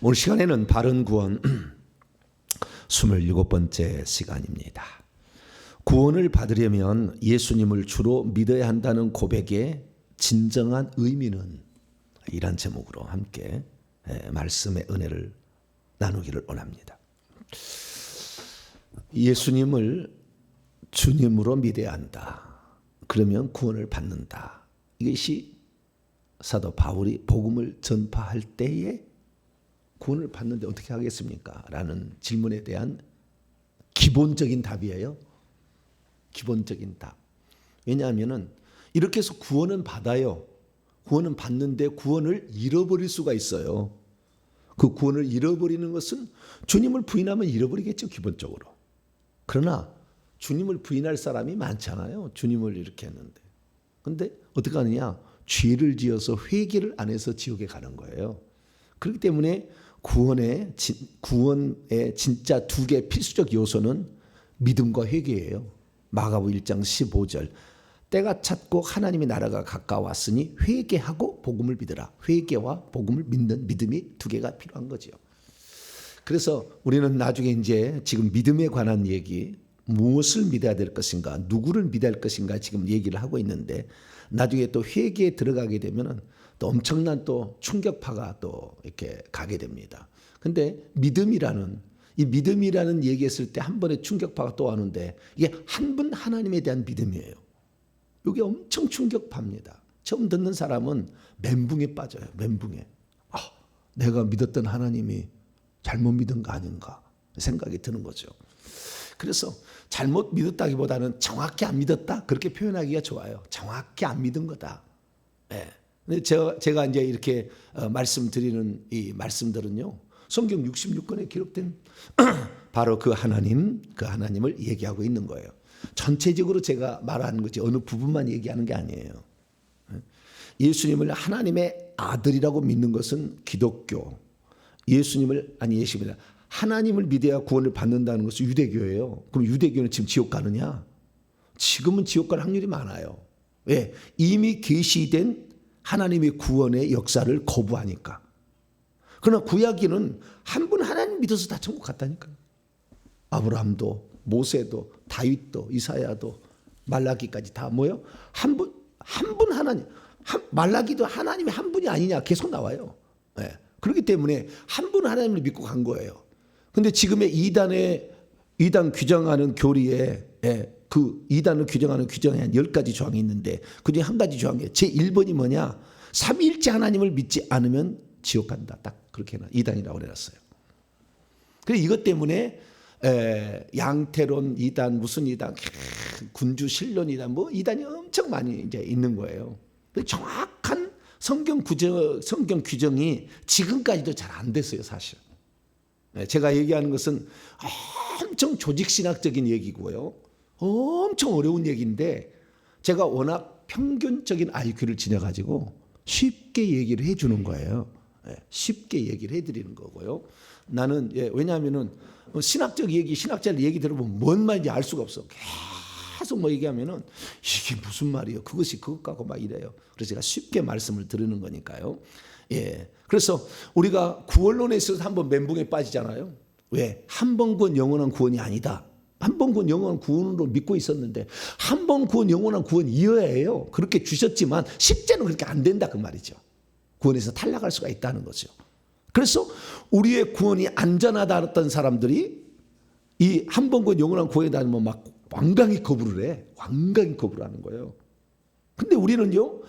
오늘 시간에는 바른 구원 27번째 시간입니다. 구원을 받으려면 예수님을 주로 믿어야 한다는 고백의 진정한 의미는, 이란 제목으로 함께 말씀의 은혜를 나누기를 원합니다. 예수님을 주님으로 믿어야 한다. 그러면 구원을 받는다. 이것이 사도 바울이 복음을 전파할 때에 구원을 받는데 어떻게 하겠습니까? 라는 질문에 대한 기본적인 답이에요. 기본적인 답. 왜냐하면 이렇게 해서 구원은 받아요. 구원은 받는데 구원을 잃어버릴 수가 있어요. 그 구원을 잃어버리는 것은 주님을 부인하면 잃어버리겠죠, 기본적으로. 그러나 주님을 부인할 사람이 많잖아요. 주님을 이렇게 했는데. 근데 어떻게 하느냐? 죄를 지어서 회개를 안 해서 지옥에 가는 거예요. 그렇기 때문에 구원의 진짜 두 개 필수적 요소는 믿음과 회개예요. 마가복 1장 15절. 때가 찼고 하나님의 나라가 가까웠으니 회개하고 복음을 믿으라. 회개와 복음을 믿는 믿음이 두 개가 필요한 거죠. 그래서 우리는 나중에 이제 지금 믿음에 관한 얘기, 무엇을 믿어야 될 것인가, 누구를 믿어야 할 것인가 지금 얘기를 하고 있는데, 나중에 또 회개에 들어가게 되면은 또 엄청난 또 충격파가 또 이렇게 가게 됩니다. 근데 믿음이라는 얘기했을 때 한 번의 충격파가 또 오는데, 이게 한 분 하나님에 대한 믿음이에요. 이게 엄청 충격파입니다. 처음 듣는 사람은 멘붕에 빠져요. 멘붕에. 내가 믿었던 하나님이 잘못 믿은 거 아닌가 생각이 드는 거죠. 그래서 잘못 믿었다기보다는 정확히 안 믿었다, 그렇게 표현하기가 좋아요. 정확히 안 믿은 거다. 네. 근데 제가 이제 이렇게 말씀드리는 이 말씀들은요, 성경 66권에 기록된 바로 그 하나님을 얘기하고 있는 거예요. 전체적으로 제가 말하는 거지 어느 부분만 얘기하는 게 아니에요. 예수님을 하나님의 아들이라고 믿는 것은 기독교. 하나님을 믿어야 구원을 받는다는 것은 유대교예요. 그럼 유대교는 지금 지옥 가느냐? 지금은 지옥 갈 확률이 많아요. 왜? 이미 계시된 하나님의 구원의 역사를 거부하니까. 그러나 구약에는 한 분 하나님 믿어서 다 천국 갔다니까요. 아브라함도, 모세도, 다윗도, 이사야도, 말라기까지 다 뭐예요? 한 분 하나님. 말라기도 하나님의 한 분이 아니냐 계속 나와요. 네. 그렇기 때문에 한 분 하나님을 믿고 간 거예요. 근데 지금의 이단 규정하는 교리에 그 이단을 규정하는 규정에 한 10가지 조항이 있는데, 그중에 한 가지 조항에 제1번이 뭐냐? 삼위일체 하나님을 믿지 않으면 지옥 간다. 딱 그렇게 이단이라고 해놨어요. 그래서 이것 때문에 양태론 이단, 무슨 이단, 군주 신론 이단, 뭐 이단이 엄청 많이 이제 있는 거예요. 정확한 성경 규정이 지금까지도 잘 안 됐어요, 사실. 제가 얘기하는 것은 엄청 조직신학적인 얘기고요. 엄청 어려운 얘기인데, 제가 워낙 평균적인 IQ를 지녀가지고 쉽게 얘기를 해주는 거예요. 쉽게 얘기를 해드리는 거고요. 나는 왜냐하면은 신학자들 얘기 들어보면 뭔 말인지 알 수가 없어. 계속 뭐 얘기하면은 이게 무슨 말이에요? 그것이 그것 같고 막 이래요. 그래서 제가 쉽게 말씀을 드리는 거니까요. 그래서 우리가 구원론에 있어서 한번 멘붕에 빠지잖아요. 왜? 한 번 구원 영원한 구원이 아니다. 한 번 구원 영원한 구원으로 믿고 있었는데, 한 번 구원 영원한 구원이어야 해요. 그렇게 주셨지만 실제는 그렇게 안 된다 그 말이죠. 구원에서 탈락할 수가 있다는 거죠. 그래서 우리의 구원이 안전하다던 사람들이 이 한 번 구원 영원한 구원에 대한 막 완강히 거부를 해. 완강히 거부를 하는 거예요. 근데 우리는요,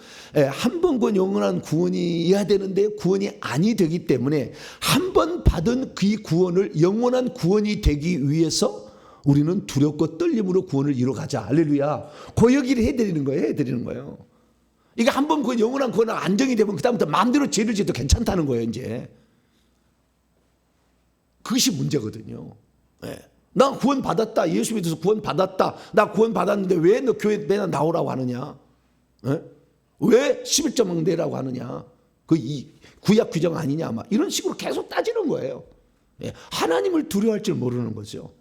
한 번 구원 영원한 구원이어야 되는데 구원이 아니 되기 때문에 한 번 받은 그 구원을 영원한 구원이 되기 위해서 우리는 두렵고 떨림으로 구원을 이뤄가자. 할렐루야. 그 얘기를 해드리는 거예요. 이게 한 번 그 영원한 구원은 안정이 되면 그다음부터 마음대로 죄를 지어도 괜찮다는 거예요, 이제. 그것이 문제거든요. 나 구원 받았다. 예수 믿어서 구원 받았다. 나 구원 받았는데 왜 너 교회 맨날 나오라고 하느냐? 왜 11조 내라고 하느냐? 이 구약 규정 아니냐? 막 이런 식으로 계속 따지는 거예요. 하나님을 두려워할 줄 모르는 거죠.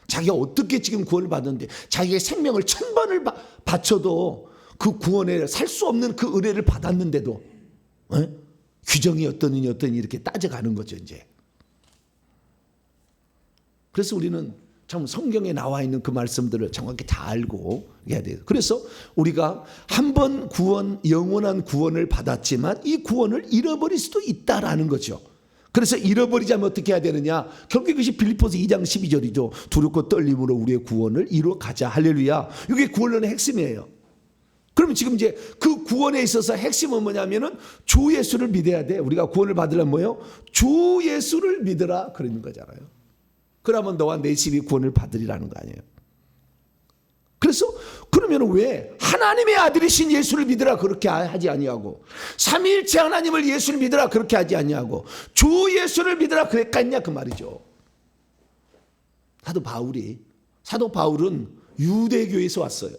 자기가 어떻게 지금 구원을 받았는데, 자기의 생명을 1000번을 바쳐도 그 구원에 살 수 없는 그 은혜를 받았는데도 규정이 어떠느니 이렇게 따져가는 거죠, 이제. 그래서 우리는 참 성경에 나와 있는 그 말씀들을 정확히 다 알고 해야 돼요. 그래서 우리가 한 번 구원, 영원한 구원을 받았지만 이 구원을 잃어버릴 수도 있다라는 거죠. 그래서 잃어버리자면 어떻게 해야 되느냐? 결국 이것이 빌립보서 2장 12절이죠. 두렵고 떨림으로 우리의 구원을 이루어 가자. 할렐루야. 이게 구원론의 핵심이에요. 그러면 지금 이제 그 구원에 있어서 핵심은 뭐냐면은 주 예수를 믿어야 돼. 우리가 구원을 받으려면 뭐예요? 주 예수를 믿으라 그러는 거잖아요. 그러면 너와 내 집이 구원을 받으리라는 거 아니에요. 그래서 그러면 왜 하나님의 아들이신 예수를 믿으라 그렇게 하지 아니하고 삼위일체 하나님을 예수를 믿으라 그렇게 하지 아니하고 주 예수를 믿으라 그랬겠냐 그 말이죠. 사도 바울은 유대교에서 왔어요.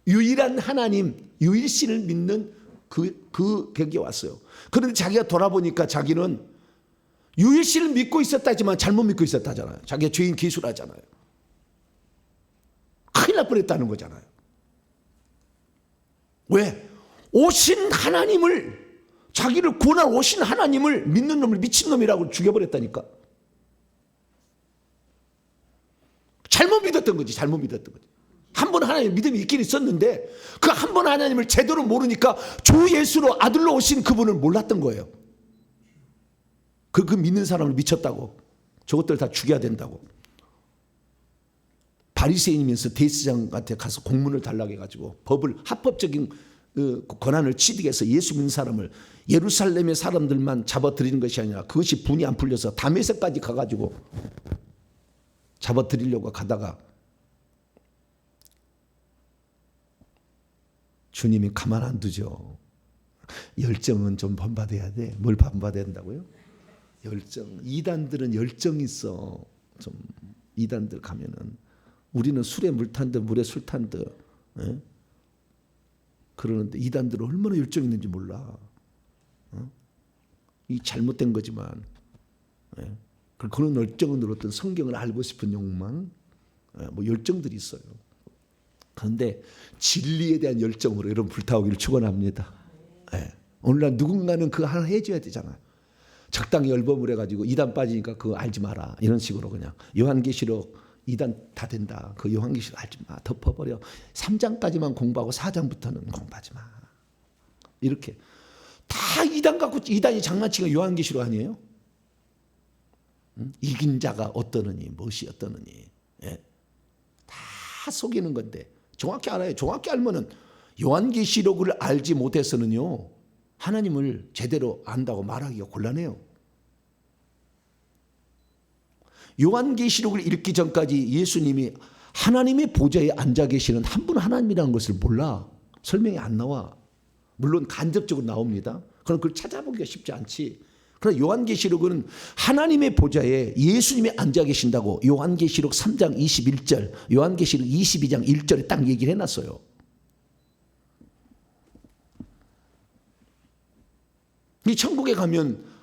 유일한 하나님, 유일신을 믿는 그 격에 왔어요. 그런데 자기가 돌아보니까 자기는 유일신을 믿고 있었다지만 잘못 믿고 있었다잖아요. 자기가 죄인 기술하잖아요. 큰일 날 뻔했다는 거잖아요. 왜? 오신 하나님을, 자기를 구원할 오신 하나님을 믿는 놈을 미친놈이라고 죽여버렸다니까. 잘못 믿었던 거지. 한 번 하나님 믿음이 있긴 있었는데 그 한 번 하나님을 제대로 모르니까 주 예수로 아들로 오신 그분을 몰랐던 거예요. 그 믿는 사람을 미쳤다고. 저것들 다 죽여야 된다고. 바리새인이면서 대제사장한테 가서 공문을 달라고 해가지고 법을 합법적인 권한을 취득 해서 예수 믿는 사람을 예루살렘의 사람들만 잡아들이는 것이 아니라 그것이 분이 안 풀려서 다메섹까지 가가지고 잡아들이려고 가다가 주님이 가만 안 두죠. 열정은 좀 번받아야 돼. 뭘 번받아야 된다고요? 열정. 이단들은 열정이 있어. 좀 이단들 가면은 우리는 술에 물 탄 듯 물에 술 탄 듯 그러는데 이단들은 얼마나 열정이 있는지 몰라. 이 잘못된 거지만 그런 열정은 어떤 성경을 알고 싶은 욕망 뭐 열정들이 있어요. 그런데 진리에 대한 열정으로 여러분 불타오기를 축원합니다. 오늘날 누군가는 그거 하나 해줘야 되잖아요. 적당히 열범을 해가지고 이단 빠지니까 그거 알지 마라 이런 식으로 그냥 요한계시록 2단 다 된다. 그 요한계시록 알지 마. 덮어버려. 3장까지만 공부하고 4장부터는 공부하지 마. 이렇게 다 2단 갖고 2단이 장난치가 요한계시록 아니에요? 이긴 자가 어떠느니 무엇이 어떠느니 다 속이는 건데 정확히 알아요. 정확히 알면은 요한계시록을 알지 못해서는요 하나님을 제대로 안다고 말하기가 곤란해요. 요한계시록을 읽기 전까지 예수님이 하나님의 보좌에 앉아 계시는 한 분 하나님이라는 것을 몰라. 설명이 안 나와. 물론 간접적으로 나옵니다. 그럼 그걸 찾아보기가 쉽지 않지. 그러나 요한계시록은 하나님의 보좌에 예수님이 앉아 계신다고 요한계시록 3장 21절, 요한계시록 22장 1절에 딱 얘기를 해놨어요. 이 천국에 가면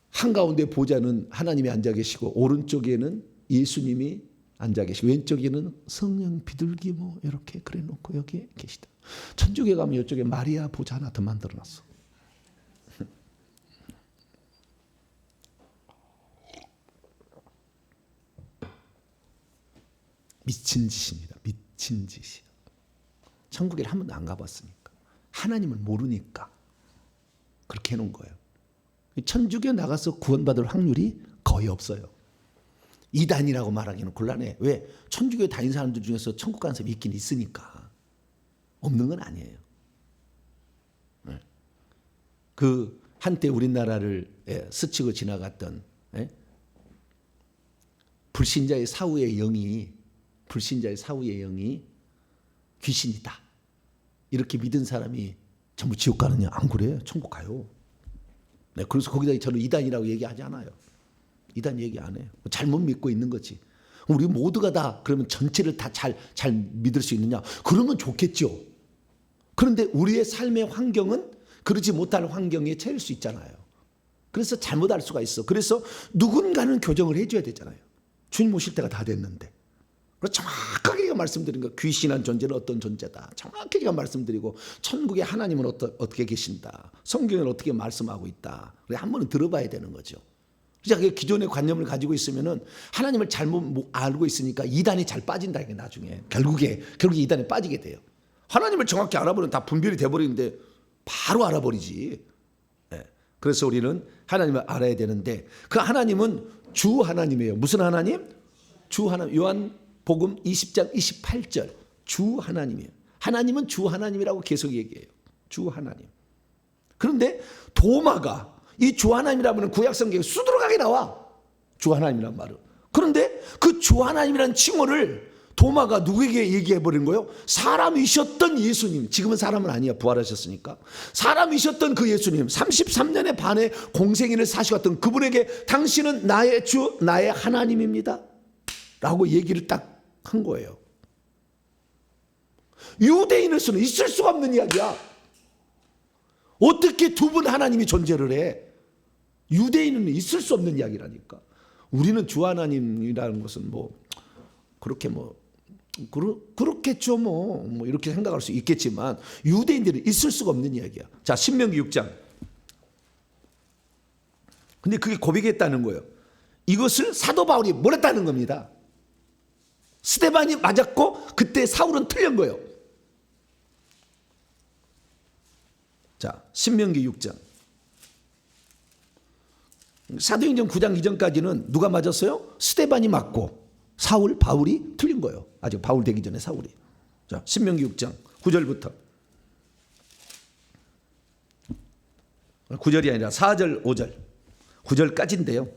한가운데 보좌는 하나님이 앉아 계시고 오른쪽에는 예수님이 앉아 계시고 왼쪽에는 성령 비둘기 뭐 이렇게 그래 놓고 여기에 계시다. 천국에 가면 이쪽에 마리아 보좌 하나 더 만들어놨어. 미친 짓입니다. 미친 짓이야. 천국에 한 번도 안 가봤으니까. 하나님을 모르니까 그렇게 해놓은 거예요. 천주교에 나가서 구원받을 확률이 거의 없어요. 이단이라고 말하기는 곤란해. 왜? 천주교에 다닌 사람들 중에서 천국 가는 사람이 있긴 있으니까. 없는 건 아니에요. 그 한때 우리나라를 스치고 지나갔던 불신자의 사후의 영이 귀신이다. 이렇게 믿은 사람이 전부 지옥 가느냐? 안 그래요. 천국 가요. 그래서 거기다 저는 이단이라고 얘기하지 않아요. 이단 얘기 안 해요. 잘못 믿고 있는 거지. 우리 모두가 다 그러면 전체를 다 잘 믿을 수 있느냐? 그러면 좋겠죠. 그런데 우리의 삶의 환경은 그러지 못할 환경에 처할 수 있잖아요. 그래서 잘못할 수가 있어. 그래서 누군가는 교정을 해줘야 되잖아요. 주님 오실 때가 다 됐는데. 정확하게 제가 말씀드린 거, 귀신한 존재는 어떤 존재다. 정확하게 제가 말씀드리고, 천국의 하나님은 어떻게 계신다. 성경은 어떻게 말씀하고 있다. 그래 한 번은 들어봐야 되는 거죠. 그래서 기존의 관념을 가지고 있으면은 하나님을 잘못 알고 있으니까 이단이 잘 빠진다. 이게 나중에 결국에 이단에 빠지게 돼요. 하나님을 정확히 알아보면 다 분별이 돼버리는데 바로 알아버리지. 그래서 우리는 하나님을 알아야 되는데 그 하나님은 주 하나님이에요. 무슨 하나님? 주 하나님. 요한복음 20장 28절 주 하나님이에요. 하나님은 주 하나님이라고 계속 얘기해요. 주 하나님. 그런데 도마가 이 주 하나님이라면 구약성경에 수두룩하게 나와. 주 하나님이란 말은. 그런데 그 주 하나님이라는 칭호를 도마가 누구에게 얘기해버린 거예요? 사람이셨던 예수님. 지금은 사람은 아니야. 부활하셨으니까. 사람이셨던 그 예수님. 33년의 반의 공생애를 사시었던 그분에게 당신은 나의 주, 나의 하나님입니다. 라고 얘기를 딱 한 거예요. 유대인으로서는 있을 수가 없는 이야기야. 어떻게 두 분 하나님이 존재를 해? 유대인은 있을 수 없는 이야기라니까. 우리는 주 하나님이라는 것은 그렇겠죠 뭐 이렇게 생각할 수 있겠지만 유대인들은 있을 수가 없는 이야기야. 자, 신명기 6장. 근데 그게 고백했다는 거예요. 이것을 사도 바울이 몰았다는 겁니다. 스데반이 맞았고 그때 사울은 틀린 거예요. 자, 신명기 6장. 사도행전 9장 이전까지는 누가 맞았어요? 스데반이 맞고 바울이 틀린 거예요. 아직 바울 되기 전에 사울이. 자, 신명기 6장 9절부터. 9절이 아니라 4절 5절. 9절까지인데요.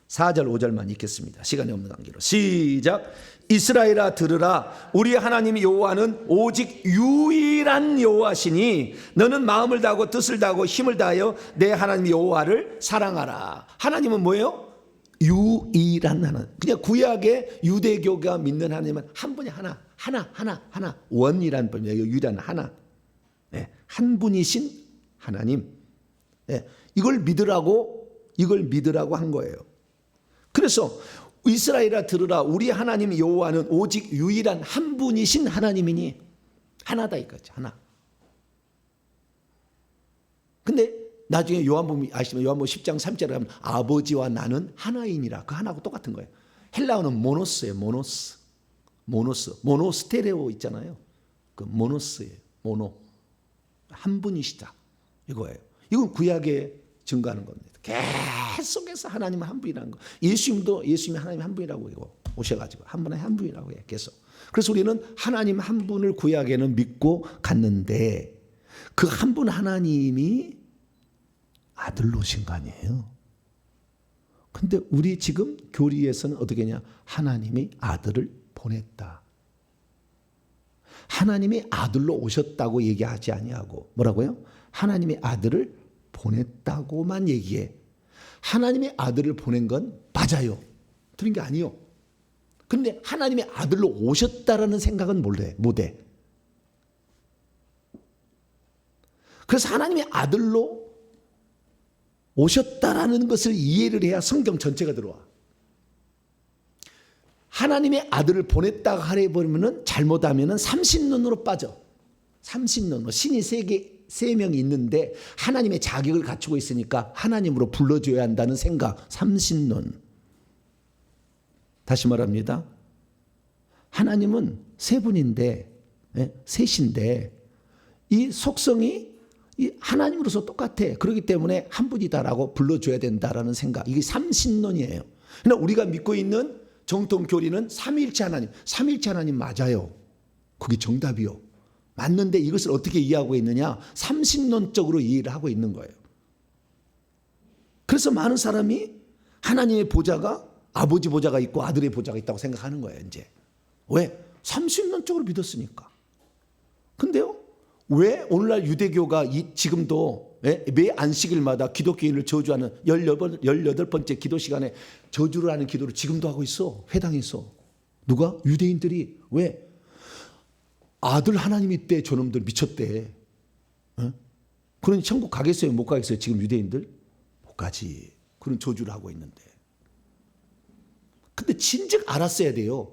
4절 5절만 읽겠습니다. 시간이 없는 관계로. 시작. 이스라엘아 들으라. 우리 하나님 여호와는 오직 유일한 여호와시니 너는 마음을 다하고 뜻을 다하고 힘을 다하여 내 하나님 여호와를 사랑하라. 하나님은 뭐예요? 유일한 하나님. 그냥 구약의 유대교가 믿는 하나님은 한 분이 하나. 원이란 분이에요. 유일한 하나. 한 분이신 하나님. 이걸 믿으라고 한 거예요. 그래서 이스라엘아 들으라. 우리 하나님 여호와는 오직 유일한 한 분이신 하나님이니 하나다 이거죠. 하나. 근데 나중에 요한복음 아시면 요한복음 10장 3절에 하면 아버지와 나는 하나이니라. 그 하나하고 똑같은 거예요. 헬라어는 모노스예요. 모노스테레오 있잖아요. 그 모노스예요. 모노. 한 분이시다. 이거예요. 이건 구약에 증거하는 겁니다. 계속해서 하나님은 한 분이라는 거. 예수님이 하나님 한 분이라고 오셔가지고 한 분에 한 분이라고 해요. 계속. 그래서 우리는 하나님 한 분을 구약에는 믿고 갔는데 그 한 분 하나님이 아들로 오신 거 아니에요. 근데 우리 지금 교리에서는 어떻게 하냐? 하나님이 아들을 보냈다. 하나님이 아들로 오셨다고 얘기하지 아니하고 뭐라고요? 하나님이 아들을 보냈다고만 얘기해. 하나님의 아들을 보낸 건 맞아요. 틀린 게 아니요. 그런데 하나님의 아들로 오셨다라는 생각은 못해. 그래서 하나님의 아들로 오셨다라는 것을 이해를 해야 성경 전체가 들어와. 하나님의 아들을 보냈다고 하려 버리면은 잘못하면은 삼신론으로 빠져. 삼신론. 신이 세 명이 있는데 하나님의 자격을 갖추고 있으니까 하나님으로 불러줘야 한다는 생각. 삼신론. 다시 말합니다. 하나님은 세 분인데, 셋인데 이 속성이 이 하나님으로서 똑같아. 그렇기 때문에 한 분이다라고 불러줘야 된다라는 생각. 이게 삼신론이에요. 그러나 우리가 믿고 있는 정통 교리는 삼위일체 하나님. 삼위일체 하나님 맞아요. 그게 정답이요. 맞는데 이것을 어떻게 이해하고 있느냐? 삼신론적으로 이해를 하고 있는 거예요. 그래서 많은 사람이 하나님의 보좌가 아버지 보좌가 있고 아들의 보좌가 있다고 생각하는 거예요. 이제 왜? 삼신론적으로 믿었으니까. 근데요, 왜 오늘날 유대교가 지금도 매 안식일마다 기독교인을 저주하는 18번째 기도 시간에 저주를 하는 기도를 지금도 하고 있어. 회당에서. 누가? 유대인들이. 왜? 아들 하나님이 있대. 저놈들 미쳤대. 그러니 천국 가겠어요? 못 가겠어요? 지금 유대인들? 못 가지. 그런 저주를 하고 있는데. 근데 진즉 알았어야 돼요.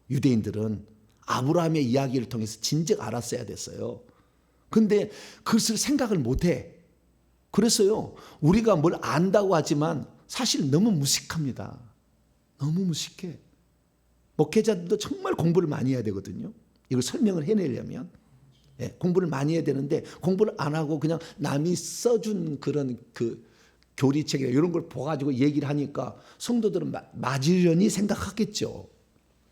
유대인들은 아브라함의 이야기를 통해서 진즉 알았어야 됐어요. 근데 그것을 생각을 못해. 그래서요, 우리가 뭘 안다고 하지만 사실 너무 무식합니다. 너무 무식해. 목회자들도 정말 공부를 많이 해야 되거든요. 이걸 설명을 해내려면. 예, 공부를 많이 해야 되는데 공부를 안 하고 그냥 남이 써준 그런 그 교리책이나 이런 걸 보가지고 얘기를 하니까 성도들은 맞으려니 생각하겠죠.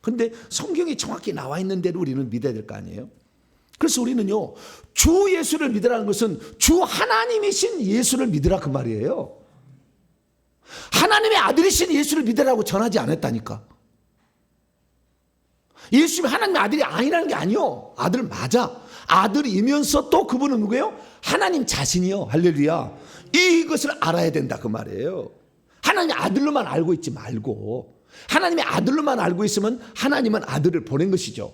근데 성경이 정확히 나와 있는 대로 우리는 믿어야 될 거 아니에요. 그래서 우리는요, 주 예수를 믿으라는 것은 주 하나님이신 예수를 믿으라 그 말이에요. 하나님의 아들이신 예수를 믿으라고 전하지 않았다니까. 예수님이 하나님의 아들이 아니라는 게 아니요. 아들 맞아. 아들이면서 또 그분은 누구예요? 하나님 자신이요. 할렐루야. 이것을 알아야 된다 그 말이에요. 하나님의 아들로만 알고 있지 말고, 하나님의 아들로만 알고 있으면 하나님은 아들을 보낸 것이죠.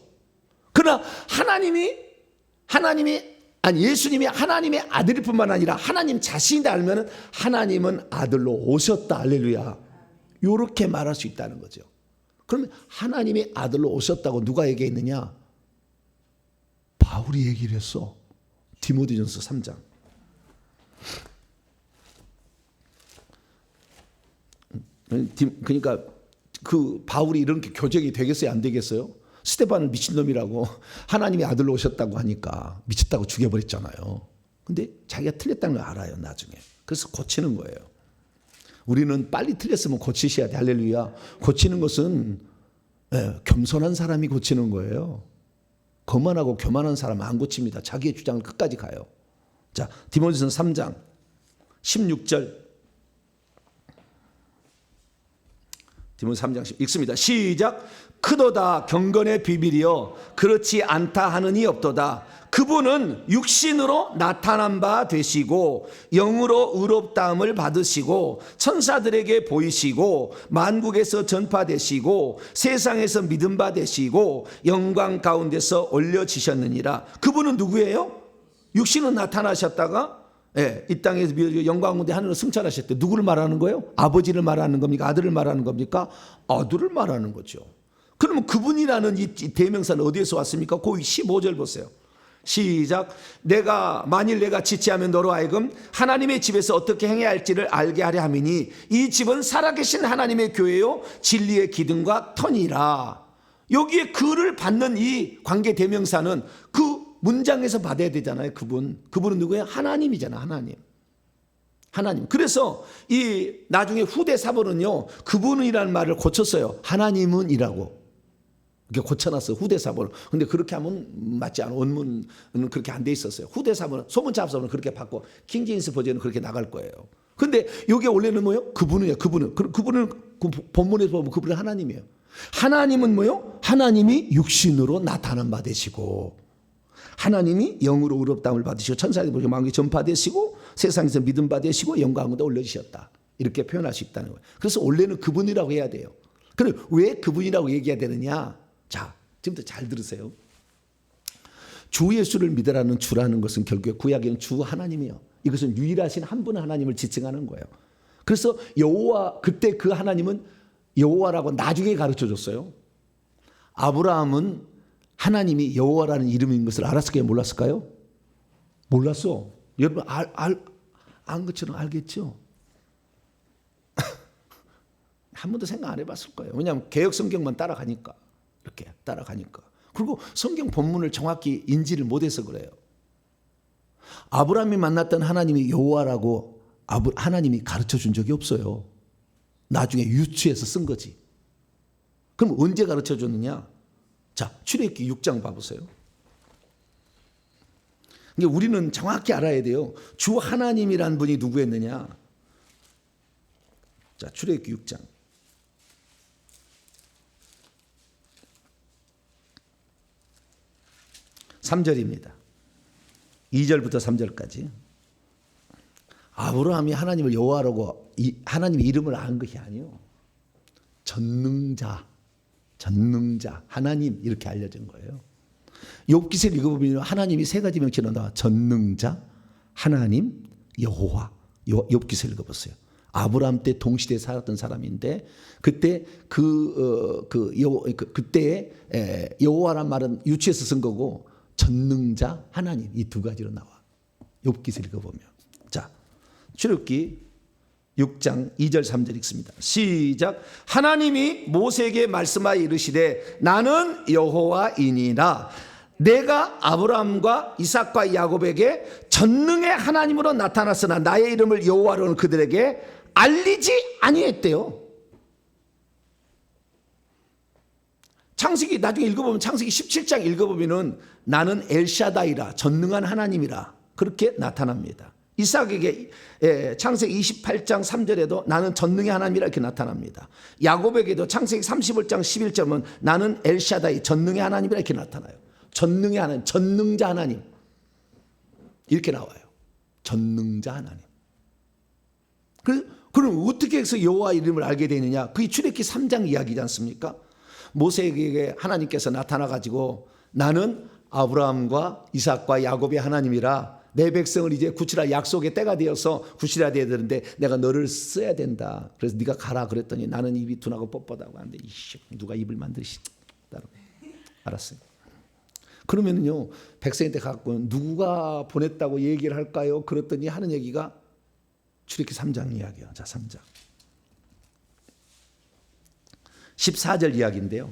그러나 예수님이 하나님의 아들일 뿐만 아니라 하나님 자신이다 알면 하나님은 아들로 오셨다. 할렐루야. 이렇게 말할 수 있다는 거죠. 그러면 하나님의 아들로 오셨다고 누가 얘기했느냐? 바울이 얘기를 했어. 디모데전서 3장. 그러니까 그 바울이 이렇게 교정이 되겠어요? 안 되겠어요? 스데반을 미친놈이라고 하나님의 아들로 오셨다고 하니까 미쳤다고 죽여버렸잖아요. 근데 자기가 틀렸다는 걸 알아요, 나중에. 그래서 고치는 거예요. 우리는 빨리 틀렸으면 고치셔야 돼. 할렐루야. 고치는 것은 겸손한 사람이 고치는 거예요. 거만하고 교만한 사람은 안 고칩니다. 자기의 주장을 끝까지 가요. 자, 디모데전서 3장 16절. 디모데 3장 읽습니다. 시작. 크도다 경건의 비밀이여 그렇지 않다 하느니 없도다. 그분은 육신으로 나타난 바 되시고 영으로 의롭다함을 받으시고 천사들에게 보이시고 만국에서 전파되시고 세상에서 믿음 바 되시고 영광 가운데서 올려지셨느니라. 그분은 누구예요? 육신으로 나타나셨다가 이 땅에서 영광 가운데 하늘로 승천하셨대. 누구를 말하는 거예요? 아버지를 말하는 겁니까? 아들을 말하는 겁니까? 아들을 말하는 거죠. 그러면 그분이라는 이 대명사는 어디에서 왔습니까? 그 15절 보세요. 시작. 만일 내가 지체하면 너로 하여금 하나님의 집에서 어떻게 행해야 할지를 알게 하려 함이니 이 집은 살아계신 하나님의 교회요 진리의 기둥과 터니라. 여기에 그를 받는 이 관계 대명사는 그 문장에서 받아야 되잖아요. 그분은 누구예요? 하나님이잖아. 하나님. 그래서 이 나중에 후대 사본은요 그분이라는 말을 고쳤어요. 하나님은이라고 이렇게 고쳐놨어요. 후대 사본은. 근데 그렇게 하면 맞지 않아. 원문은 그렇게 안 돼 있었어요. 후대 사본은 소문자 사본은 그렇게 받고 킹제임스 버전은 그렇게 나갈 거예요. 근데 여기 원래는 뭐예요? 그분은 그 본문에서 보면 그분은 하나님이에요. 하나님은 뭐예요? 하나님이 육신으로 나타난 바 되시고 하나님이 영으로 의롭다함을 받으시고 천사들에게 보시고 만국에 전파되시고 세상에서 믿음 받으시고 영광 가운데 올려주셨다. 이렇게 표현할 수 있다는 거예요. 그래서 원래는 그분이라고 해야 돼요. 그럼 왜 그분이라고 얘기해야 되느냐? 자, 지금부터 잘 들으세요. 주 예수를 믿으라는 주라는 것은 결국에 구약에는 주 하나님이에요. 이것은 유일하신 한 분 하나님을 지칭하는 거예요. 그래서 여호와, 그때 그 하나님은 여호와라고 나중에 가르쳐줬어요. 아브라함은 하나님이 여호와라는 이름인 것을 알았을까요? 몰랐을까요? 몰랐어. 여러분 안 것처럼 알겠죠? 한 번도 생각 안 해봤을 거예요. 왜냐하면 개역 성경만 따라가니까. 이렇게 따라가니까. 그리고 성경 본문을 정확히 인지를 못해서 그래요. 아브라함이 만났던 하나님이 여호와라고 하나님이 가르쳐준 적이 없어요. 나중에 유추해서 쓴 거지. 그럼 언제 가르쳐줬느냐? 자, 출애굽기 6장 봐보세요. 우리는 정확히 알아야 돼요. 주 하나님이란 분이 누구였느냐? 자, 출애굽기 6장. 3절입니다. 2절부터 3절까지. 아브라함이 하나님을 여호와라고 하나님의 이름을 안 것이 아니요. 전능자, 하나님 이렇게 알려진 거예요. 욥기서를 읽어보면 하나님이 세 가지 명칭으로 나와. 전능자, 하나님, 여호와. 욥기서를 읽어보세요. 아브라함 때 동시대에 살았던 사람인데 그때 그때의 여호와란 말은 유치해서 쓴 거고 전능자 하나님 이 두 가지로 나와. 욥기서 읽어보면. 자, 출애굽기 6장 2절 3절 읽습니다. 시작. 하나님이 모세에게 말씀하여 이르시되 나는 여호와이니라. 내가 아브라함과 이삭과 야곱에게 전능의 하나님으로 나타났으나 나의 이름을 여호와로는 그들에게 알리지 아니했대요. 창세기 나중에 읽어보면 창세기 17장 읽어보면은 나는 엘샤다이라 전능한 하나님이라 그렇게 나타납니다. 이삭에게 창세기 28장 3절에도 나는 전능의 하나님이라 이렇게 나타납니다. 야곱에게도 창세기 35장 11절은 나는 엘샤다이 전능의 하나님이라 이렇게 나타나요. 전능의 하나님, 전능자 하나님 이렇게 나와요. 전능자 하나님. 그럼 어떻게 해서 여호와 이름을 알게 되느냐? 그게 출애굽기 3장 이야기지 않습니까? 모세에게 하나님께서 나타나가지고 나는 아브라함과 이삭과 야곱의 하나님이라 내 백성을 이제 구치라 약속의 때가 되어서 구치라 되어야 되는데 내가 너를 써야 된다. 그래서 네가 가라 그랬더니 나는 입이 둔하고 뻣뻣하고 하는데 누가 입을 만드시다. 알았어요. 그러면은요 백성한테 갖고 누가 보냈다고 얘기를 할까요? 그랬더니 하는 얘기가 출애굽기 3장 이야기야. 자 3장 14절 이야기인데요.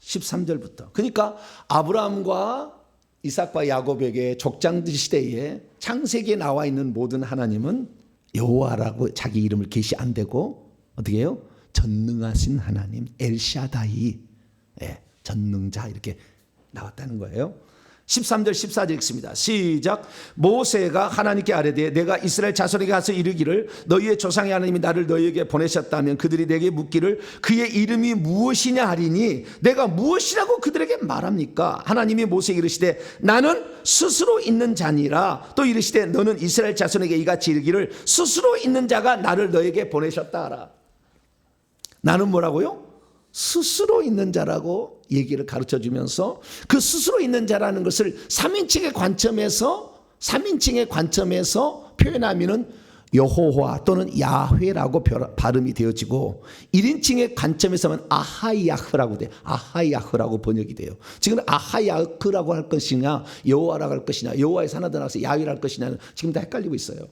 13절부터. 그러니까 아브라함과 이삭과 야곱에게 족장들 시대에 창세기에 나와 있는 모든 하나님은 여호와라고 자기 이름을 계시 안 되고 어떻게 해요? 전능하신 하나님 엘샤다이 전능자 이렇게 나왔다는 거예요. 13절 14절 읽습니다. 시작. 모세가 하나님께 아뢰되 내가 이스라엘 자손에게 가서 이르기를 너희의 조상의 하나님이 나를 너희에게 보내셨다면 그들이 내게 묻기를 그의 이름이 무엇이냐 하리니 내가 무엇이라고 그들에게 말합니까? 하나님이 모세에게 이르시되 나는 스스로 있는 자니라. 또 이르시되 너는 이스라엘 자손에게 이같이 이르기를 스스로 있는 자가 나를 너에게 보내셨다 하라. 나는 뭐라고요? 스스로 있는 자라고 얘기를 가르쳐 주면서 그 스스로 있는 자라는 것을 3인칭의 관점에서 표현하면은 여호와 또는 야훼라고 발음이 되어지고 1인칭의 관점에서는 아하야흐라고 돼요. 아하야흐라고 번역이 돼요. 지금 아하야흐라고 할 것이냐 여호와라고 할 것이냐 여호와의 산하다 나와서 야훼라 할 것이냐는 지금 다 헷갈리고 있어요.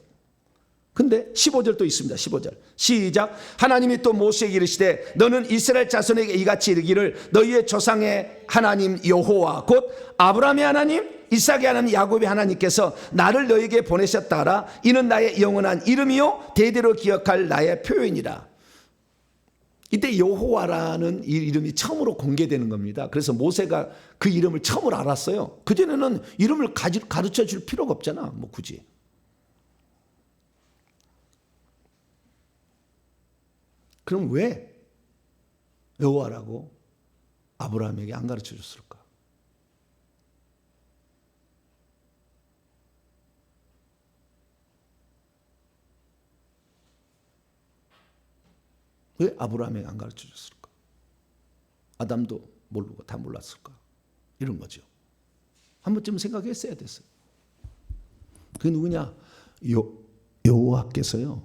근데 15절도 있습니다. 15절 시작. 하나님이 또 모세에게 이르시되 너는 이스라엘 자손에게 이같이 이르기를 너희의 조상의 하나님 여호와 곧 아브라함의 하나님 이삭의 하나님 야곱의 하나님께서 나를 너희에게 보내셨다 하라. 이는 나의 영원한 이름이요 대대로 기억할 나의 표현이라. 이때 여호와라는 이름이 처음으로 공개되는 겁니다. 그래서 모세가 그 이름을 처음으로 알았어요. 그전에는 이름을 가르쳐 줄 필요가 없잖아. 뭐 굳이. 그럼 왜 여호와라고 아브라함에게 안 가르쳐 줬을까? 왜 아브라함에게 안 가르쳐 줬을까? 아담도 모르고 다 몰랐을까? 이런 거죠. 한 번쯤 생각했어야 됐어요. 그게 누구냐? 여호와께서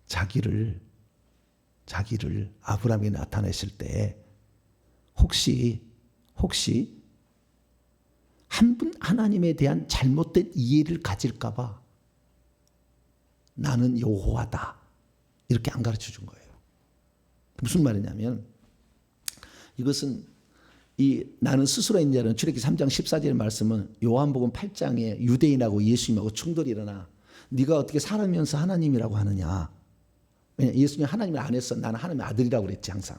자기를 아브라함에게 나타내실 때 혹시 한 분 하나님에 대한 잘못된 이해를 가질까 봐 나는 여호와다 이렇게 안 가르쳐 준 거예요. 무슨 말이냐면 이것은 이 나는 스스로 있는 자는 출애굽기 3장 14절의 말씀은 요한복음 8장에 유대인하고 예수님하고 충돌이 일어나 네가 어떻게 살아면서 하나님이라고 하느냐. 왜냐하면 예수님 하나님을 안 했어. 나는 하나님의 아들이라고 그랬지 항상.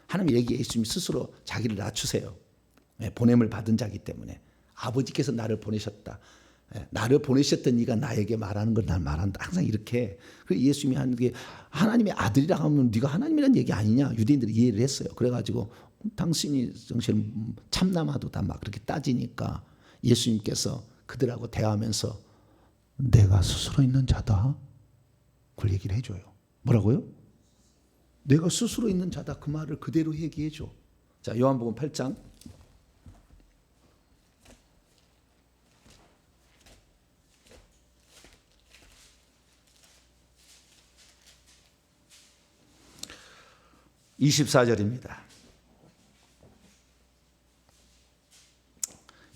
하나님 얘기해 예수님이 스스로 자기를 낮추세요. 보냄을 받은 자이기 때문에. 아버지께서 나를 보내셨다. 나를 보내셨던 네가 나에게 말하는 걸 난 말한다. 항상 이렇게. 그래서 예수님이 하는 게 하나님의 아들이라고 하면 네가 하나님이라는 얘기 아니냐. 유대인들이 이해를 했어요. 그래가지고 당신이 정말 참남하도다 막 그렇게 따지니까 예수님께서 그들하고 대화하면서 내가 스스로 있는 자다. 그걸 얘기를 해줘요. 뭐라고요? 내가 스스로 있는 자다. 그 말을 그대로 얘기해줘. 자, 요한복음 8장 24절입니다.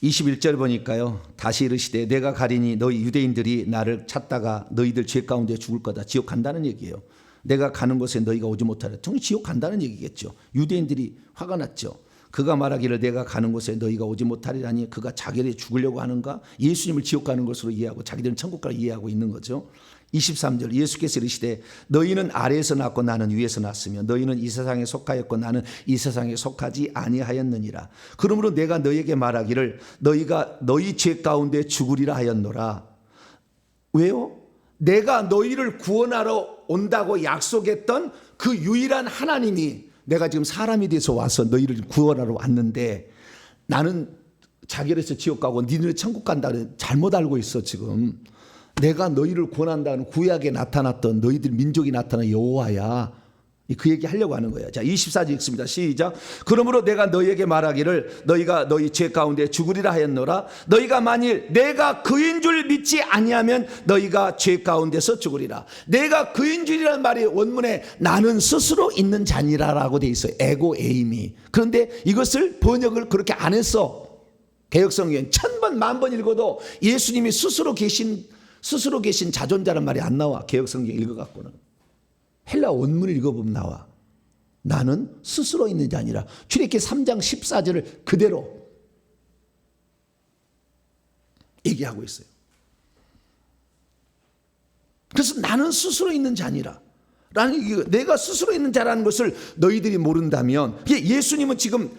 21절 보니까요. 다시 이르시되 내가 가리니 너희 유대인들이 나를 찾다가 너희들 죄 가운데 죽을 거다. 지옥 간다는 얘기예요. 내가 가는 곳에 너희가 오지 못하라. 정말 지옥 간다는 얘기겠죠. 유대인들이 화가 났죠. 그가 말하기를 내가 가는 곳에 너희가 오지 못하리라니 그가 자기를 죽으려고 하는가? 예수님을 지옥 가는 것으로 이해하고 자기들은 천국 가를 이해하고 있는 거죠. 23절 예수께서 이르시되 너희는 아래에서 났고 나는 위에서 났으며 너희는 이 세상에 속하였고 나는 이 세상에 속하지 아니하였느니라. 그러므로 내가 너희에게 말하기를 너희가 너희 죄 가운데 죽으리라 하였노라. 왜요? 내가 너희를 구원하러 온다고 약속했던 그 유일한 하나님이 내가 지금 사람이 돼서 와서 너희를 구원하러 왔는데 나는 자결해서 지옥 가고 니네는 천국 간다는 잘못 알고 있어 지금. 내가 너희를 구원한다는 구약에 나타났던 너희들 민족이 나타난 여호와야. 그 얘기 하려고 하는 거예요. 자, 24절 읽습니다. 시작. 그러므로 내가 너희에게 말하기를 너희가 너희 죄 가운데 죽으리라 하였노라. 너희가 만일 내가 그인 줄 믿지 아니하면 너희가 죄 가운데서 죽으리라. 내가 그인 줄이라는 말이 원문에 나는 스스로 있는 자니라라고 돼 있어요. 에고 에이미. 그런데 이것을 번역을 그렇게 안 했어. 개역성경 1000번 10,000번 읽어도 예수님이 스스로 계신 자존자란 말이 안 나와. 개역성경 읽어갖고는. 헬라 원문을 읽어보면 나와. 나는 스스로 있는 자 아니라. 출애굽기 3장 14절을 그대로 얘기하고 있어요. 그래서 나는 스스로 있는 자 아니라. 내가 스스로 있는 자라는 것을 너희들이 모른다면, 예수님은 지금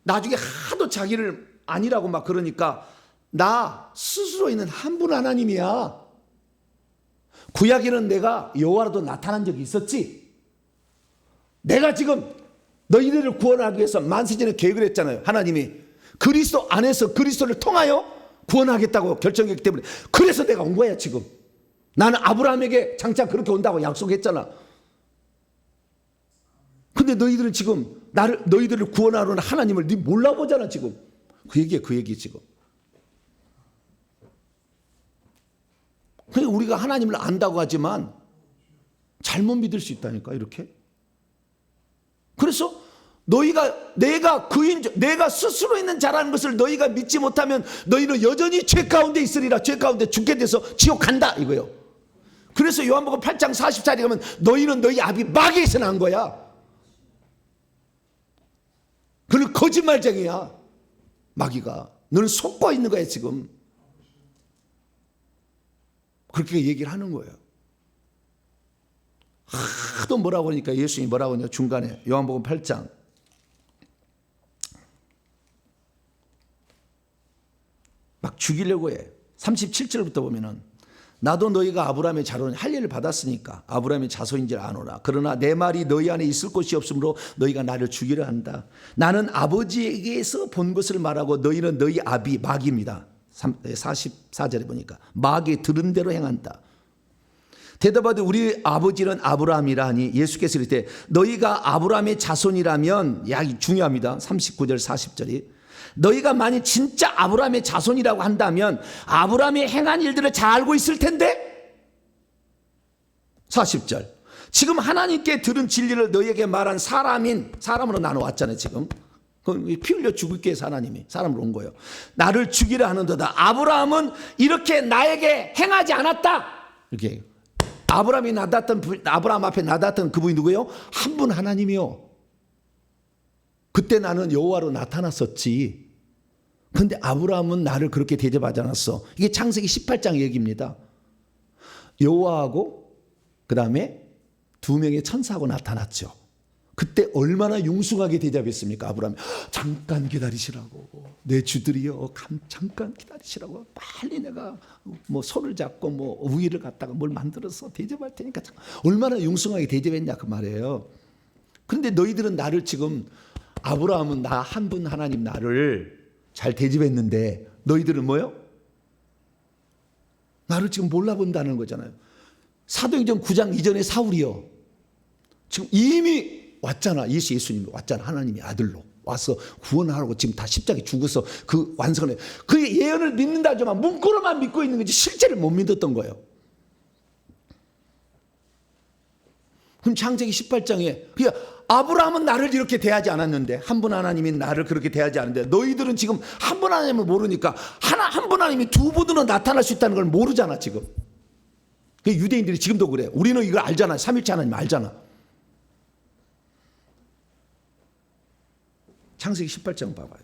나중에 하도 자기를 아니라고 막 그러니까 나 스스로 있는 한 분 하나님이야. 구약에는 내가 여호와로도 나타난 적이 있었지. 내가 지금 너희들을 구원하기 위해서 만세전에 계획을 했잖아요. 하나님이 그리스도 안에서 그리스도를 통하여 구원하겠다고 결정했기 때문에 그래서 내가 온 거야 지금. 나는 아브라함에게 장차 그렇게 온다고 약속했잖아. 근데 너희들은 지금 너희들을 구원하러 온 하나님을 몰라보잖아 지금. 그 얘기 지금. 그러니까 우리가 하나님을 안다고 하지만 잘못 믿을 수 있다니까 이렇게. 그래서 내가 스스로 있는 자라는 것을 너희가 믿지 못하면 너희는 여전히 죄 가운데 있으리라. 죄 가운데 죽게 돼서 지옥 간다 이거예요. 그래서 요한복음 8장 44절에 가면 너희는 너희 아비 마귀에서 난 거야. 그는 거짓말쟁이야. 마귀가. 너는 속고 있는 거야 지금. 그렇게 얘기를 하는 거예요. 하도 뭐라고 하니까 예수님이 뭐라고 하냐 중간에 요한복음 8장 막 죽이려고 해. 37절부터 보면은 나도 너희가 아브라함의 자손 할례를 받았으니까 아브라함의 자손인 줄 아노라. 그러나 내 말이 너희 안에 있을 곳이 없으므로 너희가 나를 죽이려 한다. 나는 아버지에게서 본 것을 말하고 너희는 너희 아비 마귀입니다. 44절에 보니까 마귀 들은 대로 행한다. 대답하되 우리 아버지는 아브라함이라 하니 예수께서 이르되 너희가 아브라함의 자손이라면, 중요합니다. 39절 40절이 너희가 만약 진짜 아브라함의 자손이라고 한다면 아브라함이 행한 일들을 잘 알고 있을 텐데. 40절 지금 하나님께 들은 진리를 너희에게 말한 사람으로 나눠왔잖아요. 지금 피 흘려 죽을게 해서 하나님이 사람으로 온 거예요. 나를 죽이려 하는도다. 아브라함은 이렇게 나에게 행하지 않았다. 이렇게 아브라함 앞에 나다던 그분이 누구예요? 한 분 하나님이요. 그때 나는 여호와로 나타났었지. 그런데 아브라함은 나를 그렇게 대접하지 않았어. 이게 창세기 18장 얘기입니다. 여호와하고 그 다음에 2명의 천사하고 나타났죠. 그때 얼마나 융숭하게 대접했습니까? 아브라함이 잠깐 기다리시라고. 내 주들이여 잠깐 기다리시라고. 빨리 내가 뭐 손을 잡고 뭐 우위를 갖다가 뭘 만들어서 대접할 테니까. 얼마나 융숭하게 대접했냐 그 말이에요. 그런데 너희들은 나를 지금 아브라함은 나 한 분 하나님 나를 잘 대접했는데 너희들은 뭐요? 나를 지금 몰라본다는 거잖아요. 사도행전 9장 이전에 사울이요. 지금 이미 왔잖아. 예수님이 왔잖아. 하나님의 아들로 와서 구원하라고 지금 다 십자가에 죽어서 그 완성을 해. 그 예언을 믿는다 하지만 문구로만 믿고 있는 거지 실제를 못 믿었던 거예요. 그럼 창세기 18장에 아브라함은 나를 이렇게 대하지 않았는데, 한 분 하나님이 나를 그렇게 대하지 않는데, 너희들은 지금 한 분 하나님을 모르니까 한 분 하나님이 두 분으로 나타날 수 있다는 걸 모르잖아 지금. 유대인들이 지금도 그래. 우리는 이걸 알잖아. 삼일체 하나님 알잖아. 창세기 18장 봐봐요.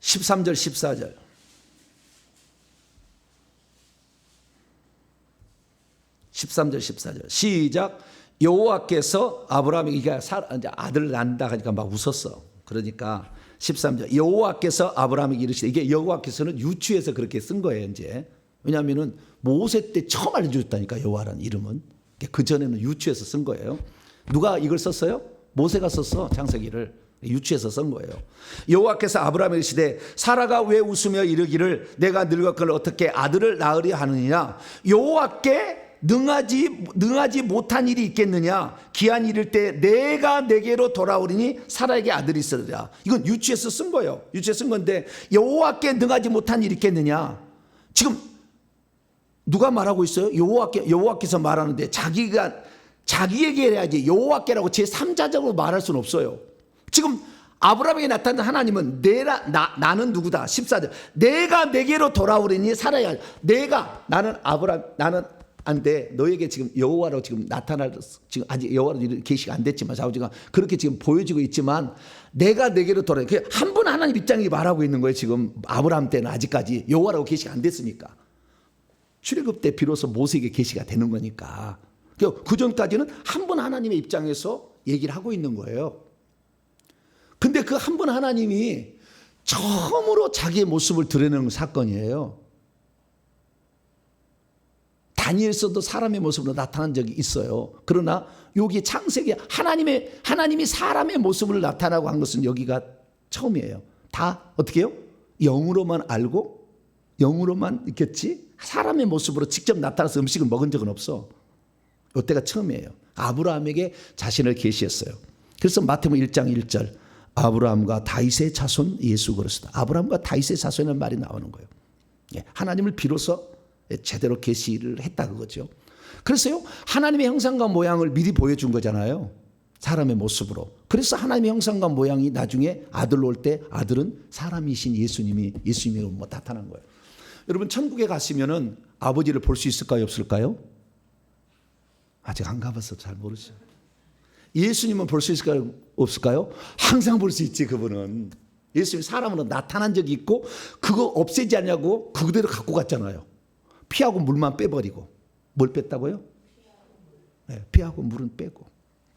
(13절) (14절) (13절) (14절) 시작. 여호와께서 아브라함에게 아들을 낳는다 하니까 막 웃었어. 그러니까 13절 여호와께서 아브라함에게 이르시되, 이게 여호와께서는 유추해서 그렇게 쓴 거예요 이제. 왜냐하면은 모세 때 처음 알려줬다니까 여호와라는 이름은. 그 전에는 유추해서 쓴 거예요. 누가 이걸 썼어요? 모세가 썼어. 창세기를 유추해서 쓴 거예요. 여호와께서 아브라함에게 이르시되 사라가 왜 웃으며 이르기를 내가 늙었거늘 어떻게 아들을 낳으려 하느냐. 여호와께 능하지 못한 일이 있겠느냐. 기한 이를 때 내가 내게로 돌아오리니 사라에게 아들이 있으리라. 이건 유추해서 쓴 거예요. 유추해서 쓴 건데 여호와께 능하지 못한 일이 있겠느냐. 지금 누가 말하고 있어요? 여호와께서 말하는데 자기에게 해야지 여호와께라고 제3자적으로 말할 수는 없어요. 지금 아브라함에게 나타난 하나님은 나는 누구다. 14절 내가 내게로 돌아오리니 사라야. 나는 안 돼. 너에게 지금 여호와로 지금 지금 아직 여호와로 계시가 안 됐지만 좌우지가 그렇게 지금 보여지고 있지만 내가 내게로 돌아오리. 한 분 하나님 입장이 말하고 있는 거예요. 지금 아브라함 때는 아직까지 여호와라고 계시가 안 됐으니까. 출애굽 때 비로소 모세에게 계시가 되는 거니까. 그 전까지는 한 분 하나님의 입장에서 얘기를 하고 있는 거예요. 근데 그 한 분 하나님이 처음으로 자기의 모습을 드러내는 사건이에요. 다니엘서도 사람의 모습으로 나타난 적이 있어요. 그러나 여기 창세기 하나님이 사람의 모습으로 나타나고 한 것은 여기가 처음이에요. 다 어떻게 해요? 영으로만 알고 영으로만 있겠지. 사람의 모습으로 직접 나타나서 음식을 먹은 적은 없어. 이때가 처음이에요. 아브라함에게 자신을 계시했어요. 그래서 마태복음 1장 1절 아브라함과 다윗의 자손 예수 그리스도. 아브라함과 다윗의 자손이라는 말이 나오는 거예요. 하나님을 비로소 제대로 계시를 했다 그거죠. 그래서요 하나님의 형상과 모양을 미리 보여준 거잖아요. 사람의 모습으로. 그래서 하나님의 형상과 모양이 나중에 아들로 올 때 아들은 사람이신 예수님으로 나타난 거예요. 여러분 천국에 가시면은 아버지를 볼 수 있을까요 없을까요? 아직 안 가봐서 잘 모르죠. 예수님은 볼 수 있을까요 없을까요? 항상 볼 수 있지. 그분은 예수님 사람으로 나타난 적이 있고 그거 없애지 않냐고 그대로 갖고 갔잖아요. 피하고 물만 빼버리고. 뭘 뺐다고요? 네, 피하고 물은 빼고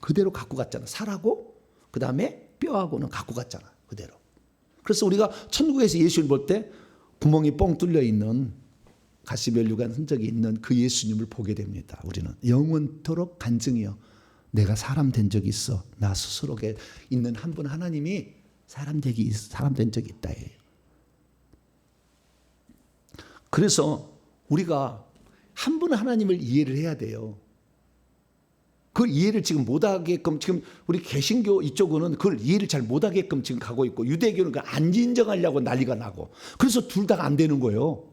그대로 갖고 갔잖아. 살하고 그 다음에 뼈하고는 갖고 갔잖아. 그대로. 그래서 우리가 천국에서 예수님 볼 때 구멍이 뻥 뚫려 있는 가시면류관 흔적이 있는 그 예수님을 보게 됩니다. 우리는 영원토록 간증이요. 내가 사람 된 적이 있어. 나 스스로에 있는 한 분 하나님이 사람 된 적이 있다. 그래서 우리가 한 분 하나님을 이해를 해야 돼요. 그 이해를 지금 못하게끔 지금 우리 개신교 이쪽은 그걸 이해를 잘 못하게끔 지금 가고 있고 유대교는 그걸 안 인정하려고 난리가 나고 그래서 둘 다 안 되는 거예요.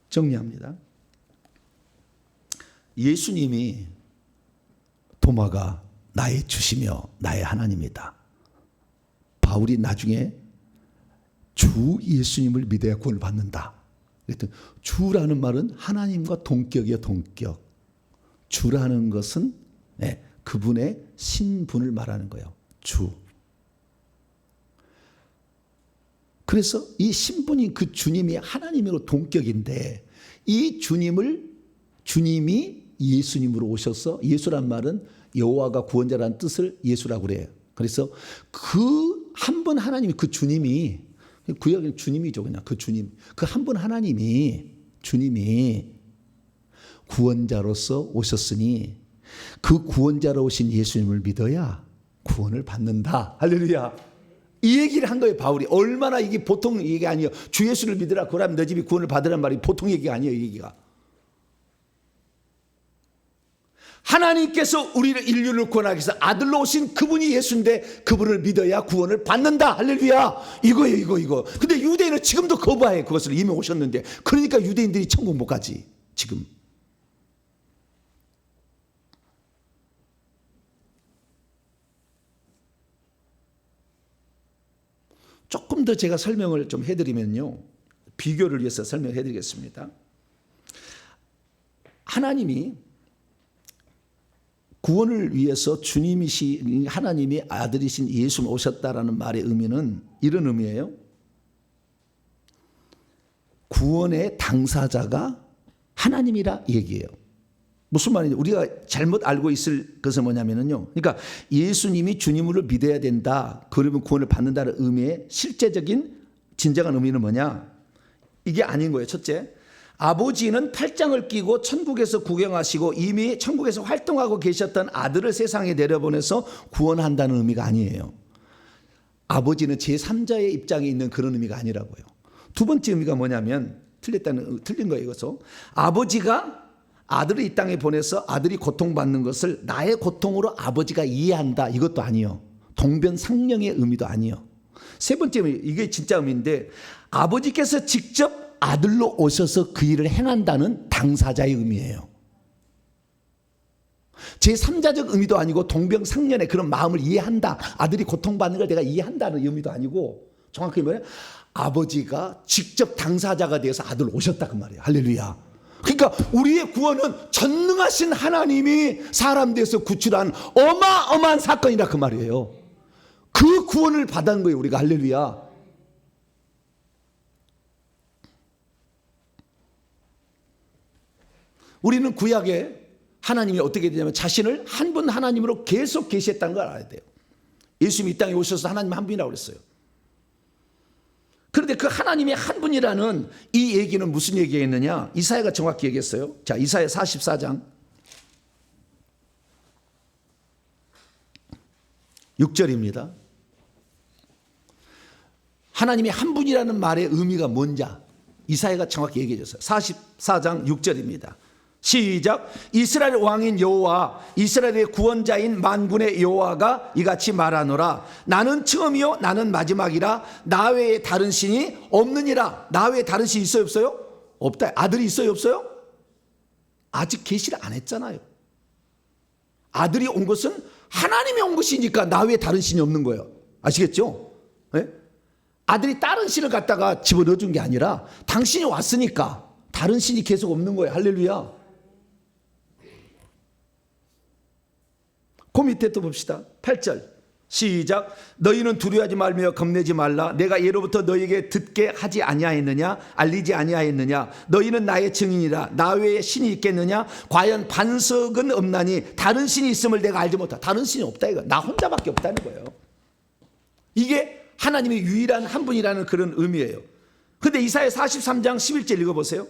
정리합니다. 예수님이 도마가 나의 주시며 나의 하나님이다. 바울이 나중에 주 예수님을 믿어야 구원을 받는다. 그랬더니 주라는 말은 하나님과 동격이에요. 동격. 주라는 것은 그분의 신분을 말하는 거예요. 주. 그래서 이 신분인 그 주님이 하나님으로 동격인데 이 주님이 예수님으로 오셔서 예수란 말은 여호와가 구원자라는 뜻을 예수라고 그래요. 그래서 그 한 분 하나님이 그 주님이 구약의 주님이죠. 그냥 그 주님. 그 한 분 하나님이 주님이 구원자로서 오셨으니 그 구원자로 오신 예수님을 믿어야 구원을 받는다. 할렐루야. 이 얘기를 한 거예요. 바울이. 얼마나 이게 보통 얘기 아니에요. 주 예수를 믿으라. 그러면 너 집이 구원을 받으란 말이 보통 얘기가 아니에요. 이 얘기가. 하나님께서 우리를 인류를 구원하기 위해서 아들로 오신 그분이 예수인데 그분을 믿어야 구원을 받는다. 할렐루야. 이거예요, 이거. 근데 유대인은 지금도 거부해. 그것을 이미 오셨는데. 그러니까 유대인들이 천국 못 가지. 지금. 조금 더 제가 설명을 좀 해드리면요. 비교를 위해서 설명해 드리겠습니다. 하나님이 구원을 위해서 주님이신 하나님이 아들이신 예수 오셨다라는 말의 의미는 이런 의미예요. 구원의 당사자가 하나님이라 얘기해요. 무슨 말이냐? 우리가 잘못 알고 있을 것은 뭐냐면요. 그러니까 예수님이 주님을 믿어야 된다. 그러면 구원을 받는다는 의미의 실제적인 진정한 의미는 뭐냐? 이게 아닌 거예요. 첫째, 아버지는 팔짱을 끼고 천국에서 구경하시고 이미 천국에서 활동하고 계셨던 아들을 세상에 내려보내서 구원한다는 의미가 아니에요. 아버지는 제3자의 입장에 있는 그런 의미가 아니라고요. 두 번째 의미가 뭐냐면 틀린 거예요. 이것은 아버지가 아들을 이 땅에 보내서 아들이 고통받는 것을 나의 고통으로 아버지가 이해한다. 이것도 아니요. 동변상령의 의미도 아니요. 세 번째 의미, 이게 진짜 의미인데 아버지께서 직접 아들로 오셔서 그 일을 행한다는 당사자의 의미예요. 제3자적 의미도 아니고 동병상련의 그런 마음을 이해한다. 아들이 고통받는 걸 내가 이해한다는 의미도 아니고 정확히 뭐예요? 아버지가 직접 당사자가 되어서 아들 오셨다 그 말이에요. 할렐루야. 그러니까 우리의 구원은 전능하신 하나님이 사람 되어서 구출한 어마어마한 사건이라 그 말이에요. 그 구원을 받은 거예요. 우리가. 할렐루야. 우리는 구약에 하나님이 어떻게 되냐면 자신을 한 분 하나님으로 계속 계시했다는 걸 알아야 돼요. 예수님이 이 땅에 오셔서 하나님 한 분이라고 그랬어요. 그런데 그 하나님이 한 분이라는 이 얘기는 무슨 얘기겠느냐? 이사야가 정확히 얘기했어요. 자, 이사야 44장 6절입니다. 하나님이 한 분이라는 말의 의미가 뭔지 이사야가 정확히 얘기해 줬어요. 44장 6절입니다. 시작. 이스라엘 왕인 여호와 이스라엘의 구원자인 만군의 여호와가 이같이 말하노라. 나는 처음이요 나는 마지막이라. 나 외에 다른 신이 없느니라. 나 외에 다른 신 있어요 없어요? 없다. 아들이 있어요 없어요? 아직 계시를 안 했잖아요. 아들이 온 것은 하나님이 온 것이니까 나 외에 다른 신이 없는 거예요. 아시겠죠? 네? 아들이 다른 신을 갖다가 집어넣어 준 게 아니라 당신이 왔으니까 다른 신이 계속 없는 거예요. 할렐루야. 그 밑에 또 봅시다. 8절 시작. 너희는 두려워하지 말며 겁내지 말라. 내가 예로부터 너희에게 듣게 하지 아니하였느냐? 알리지 아니하였느냐? 너희는 나의 증인이라. 나 외에 신이 있겠느냐? 과연 반석은 없나니 다른 신이 있음을 내가 알지 못하다. 다른 신이 없다 이거. 나 혼자밖에 없다는 거예요. 이게 하나님의 유일한 한 분이라는 그런 의미예요. 근데 이사야 43장 11절 읽어보세요.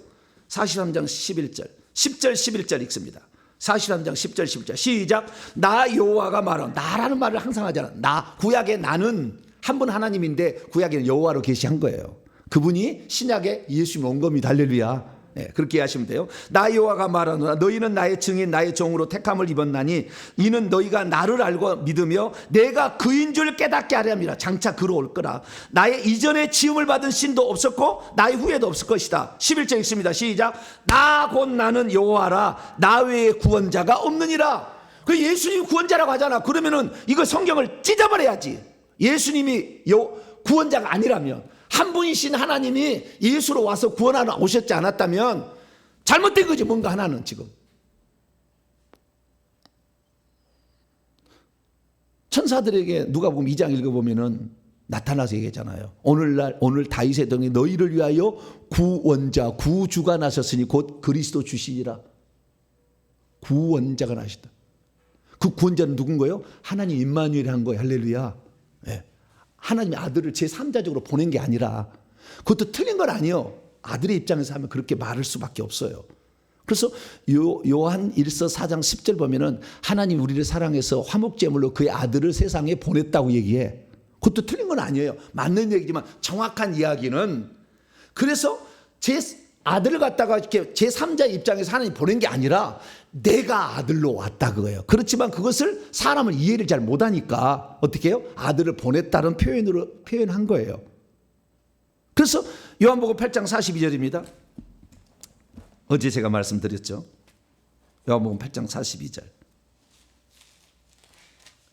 43장 11절 10절 11절 읽습니다. 43장 10절 11절 시작. 나 여호와가 말한. 나라는 말을 항상 하잖아. 나. 구약의 나는 한 분 하나님인데 구약에는 여호와로 계시한 거예요. 그분이 신약에 예수님 온 겁니다. 할렐루야. 네, 그렇게 하시면 돼요. 나 여호와가 말하노라. 너희는 나의 증인 나의 종으로 택함을 입었나니 이는 너희가 나를 알고 믿으며 내가 그인 줄 깨닫게 하려 함이라. 장차 그로 올 거라. 나의 이전에 지음을 받은 신도 없었고 나의 후에도 없을 것이다. 11절 읽습니다. 시작. 나 곧 나는 여호와라. 나 외에 구원자가 없느니라. 그 예수님이 구원자라고 하잖아. 그러면은 이거 성경을 찢어버려야지. 예수님이 구원자가 아니라면, 한 분이신 하나님이 예수로 와서 구원하러 오셨지 않았다면 잘못된 거지. 뭔가 하나는 지금 천사들에게 누가복음 2장 읽어보면은 나타나서 얘기했잖아요. 오늘 다윗의 동에 너희를 위하여 구원자 구주가 나셨으니 곧 그리스도 주시니라. 구원자가 나셨다. 그 구원자는 누군 거예요? 하나님 임마누엘이 한 거예요. 할렐루야. 네. 하나님의 아들을 제3자적으로 보낸 게 아니라, 그것도 틀린 건 아니에요. 아들의 입장에서 하면 그렇게 말할 수밖에 없어요. 그래서 요한 1서 4장 10절 보면은 하나님 우리를 사랑해서 화목제물로 그의 아들을 세상에 보냈다고 얘기해. 그것도 틀린 건 아니에요. 맞는 얘기지만 정확한 이야기는, 그래서 제 아들을 갖다가 이렇게 제3자 입장에서 하나님 보낸 게 아니라 내가 아들로 왔다 그거예요. 그렇지만 그것을 사람은 이해를 잘 못하니까 어떻게 해요? 아들을 보냈다는 표현으로 표현한 거예요. 그래서 요한복음 8장 42절입니다. 어제 제가 말씀드렸죠. 요한복음 8장 42절